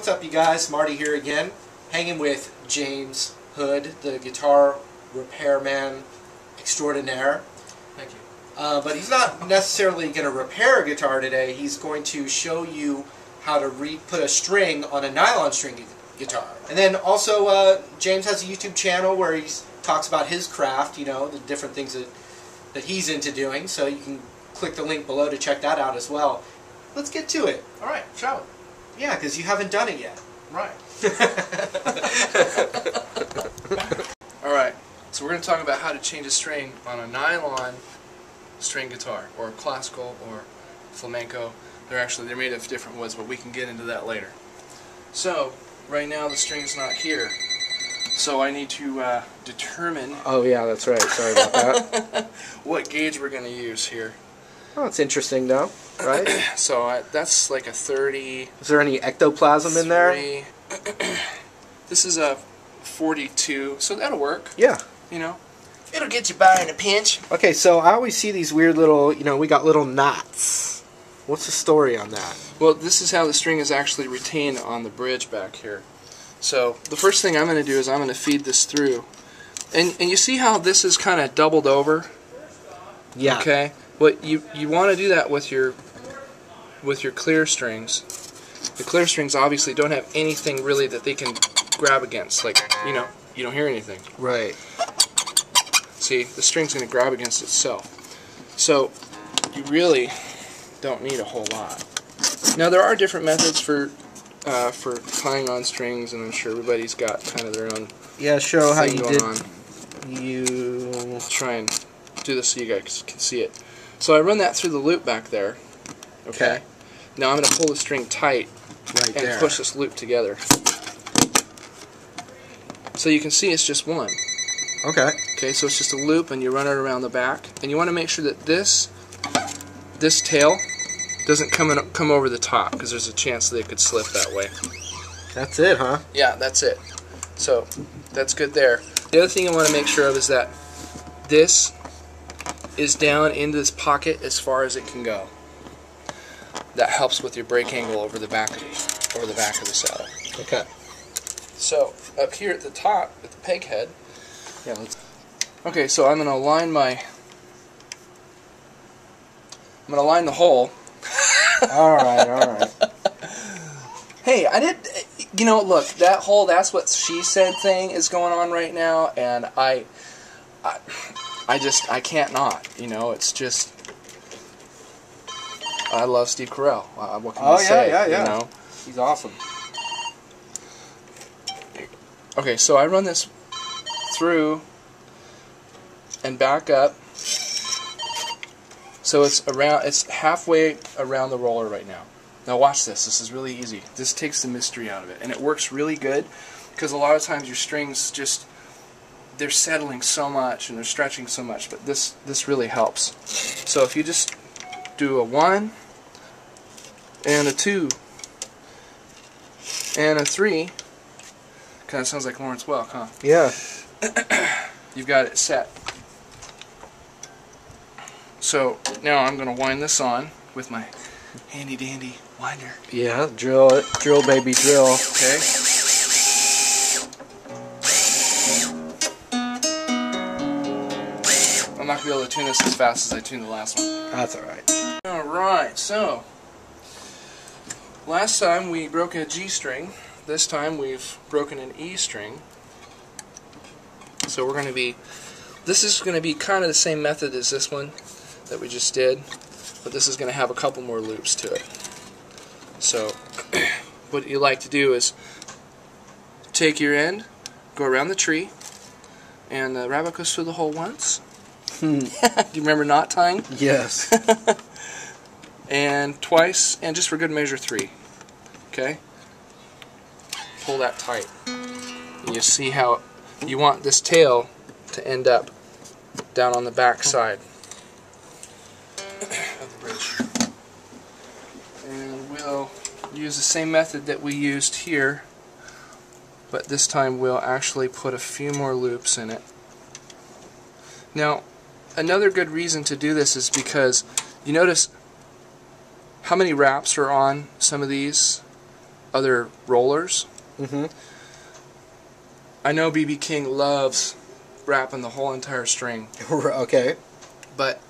up, you guys? Marty here again, hanging with James Hood, the guitar repairman extraordinaire. Thank you. But he's not necessarily going to repair a guitar today. He's going to show you how to put a string on a nylon string guitar. And then also, James has a YouTube channel where he talks about his craft, you know, the different things that he's into doing. So you can click the link below to check that out as well. Let's get to it. All right, shall we? Yeah, because you haven't done it yet. Right. All right, so we're going to talk about how to change a string on a nylon string guitar, or classical, or flamenco. They're made of different woods, but we can get into that later. So, right now the string's not here, so I need to determine... Oh yeah, that's right. Sorry about that. what gauge we're going to use here. Oh, it's interesting though, right? So that's like a 30... Is there any ectoplasm in there? This is a 42, so that'll work. Yeah. You know, it'll get you by in a pinch. Okay, so I always see these weird little, you know, we got little knots. What's the story on that? Well, this is how the string is actually retained on the bridge back here. So the first thing I'm going to do is I'm going to feed this through. And you see how this is kind of doubled over? Yeah. Okay. But you want to do that with your clear strings. The clear strings obviously don't have anything really that they can grab against. Like, you know, you don't hear anything. Right. See, the string's going to grab against itself. So you really don't need a whole lot. Now there are different methods for tying on strings, and I'm sure everybody's got kind of their own. Yeah, show how you did. On. You try and do this so you guys can see it. So I run that through the loop back there. Okay. Now I'm going to pull the string tight and push this loop together. So you can see it's just one. Okay. Okay, so it's just a loop, and you run it around the back, and you want to make sure that this tail doesn't come over the top, because there's a chance that it could slip that way. That's it, huh? Yeah, that's it. So that's good there. The other thing you want to make sure of is that this is down into this pocket as far as it can go. That helps with your break angle over the back of the saddle. Okay. So up here at the top with the peg head. Yeah. Let's. Okay, so I'm going to line the hole. All right. Hey, I did. You know, look, that hole. That's what she said thing is going on right now, and I can't not. You know, it's just. I love Steve Carell. What can you say? Yeah. You know? He's awesome. Okay, so I run this through and back up. So it's halfway around the roller right now. Now watch this. This is really easy. This takes the mystery out of it, and it works really good because a lot of times your strings they're settling so much and they're stretching so much, but this really helps. So if you just do a 1 and a 2 and a 3, kind of sounds like Lawrence Welk, huh? Yeah. You've got it set. So now I'm going to wind this on with my handy dandy winder. Yeah, drill it. Drill, baby, drill. Okay. I'm not going to be able to tune this as fast as I tuned the last one. That's alright. Alright, so last time we broke a G string. This time we've broken an E string. So we're going to be, this is going to be kind of the same method as this one that we just did, but this is going to have a couple more loops to it. So what you like to do is take your end, go around the tree, and the rabbit goes through the hole once. Do you remember knot tying? Yes. And twice, and just for good measure 3. Okay? Pull that tight. And you see how you want this tail to end up down on the back side of the bridge. And we'll use the same method that we used here, but this time we'll actually put a few more loops in it. Now, another good reason to do this is because you notice how many wraps are on some of these. other rollers. Mm-hmm. I know BB King loves wrapping the whole entire string. Okay. But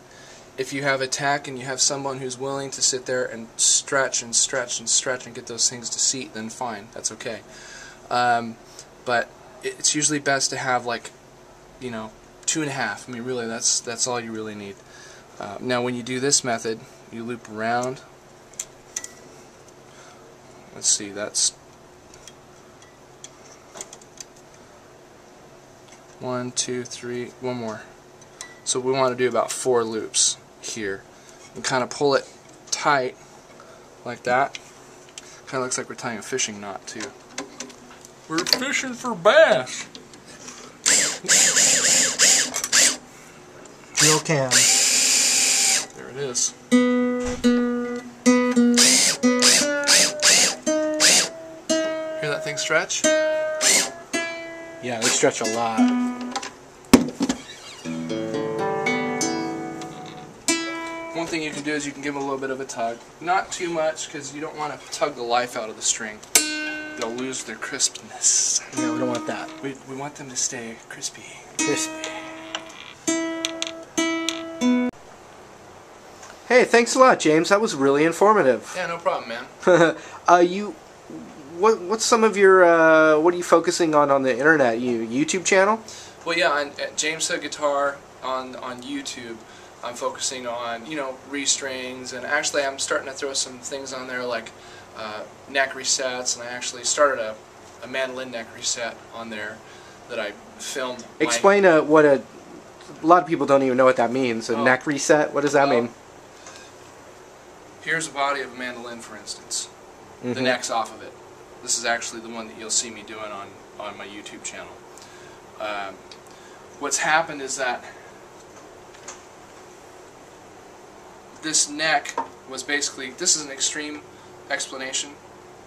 if you have a tack and you have someone who's willing to sit there and stretch and stretch and stretch and get those things to seat, then fine, that's okay. But it's usually best to have, like, you know, 2.5. I mean, really, that's all you really need. Now, when you do this method, you loop around. Let's see, that's 1, 2, 3, one more. So we want to do about 4 loops here, and kind of pull it tight like that. Kind of looks like we're tying a fishing knot too. We're fishing for bass. Real can. There it is. Hear that thing stretch? Yeah, they stretch a lot. One thing you can do is you can give them a little bit of a tug. Not too much, because you don't want to tug the life out of the string. They'll lose their crispness. Yeah, we don't want that. We want them to stay crispy. Crispy. Hey, thanks a lot, James. That was really informative. Yeah, no problem, man. What's some of your what are you focusing on the internet? YouTube channel? Well, yeah, at James Said Guitar on YouTube, I'm focusing on, you know, restrings, and actually I'm starting to throw some things on there like neck resets, and I actually started a mandolin neck reset on there that I filmed. Explain what a lot of people don't even know what that means. A neck reset. What does that mean? Here's the body of a mandolin, for instance. Mm-hmm. The neck's off of it. This is actually the one that you'll see me doing on my YouTube channel. What's happened is that this neck was basically, this is an extreme explanation,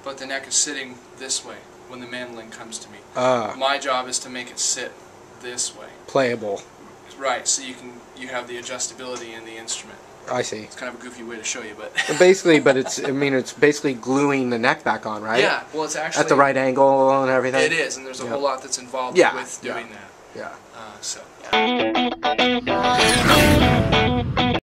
but the neck is sitting this way when the mandolin comes to me. My job is to make it sit this way. Playable. Right, so you have the adjustability in the instrument. I see. It's kind of a goofy way to show you, but basically, but it's basically gluing the neck back on, right? Yeah, well, it's actually at the right angle and everything. It is, and there's a whole lot that's involved with doing that. Yeah. So. Yeah.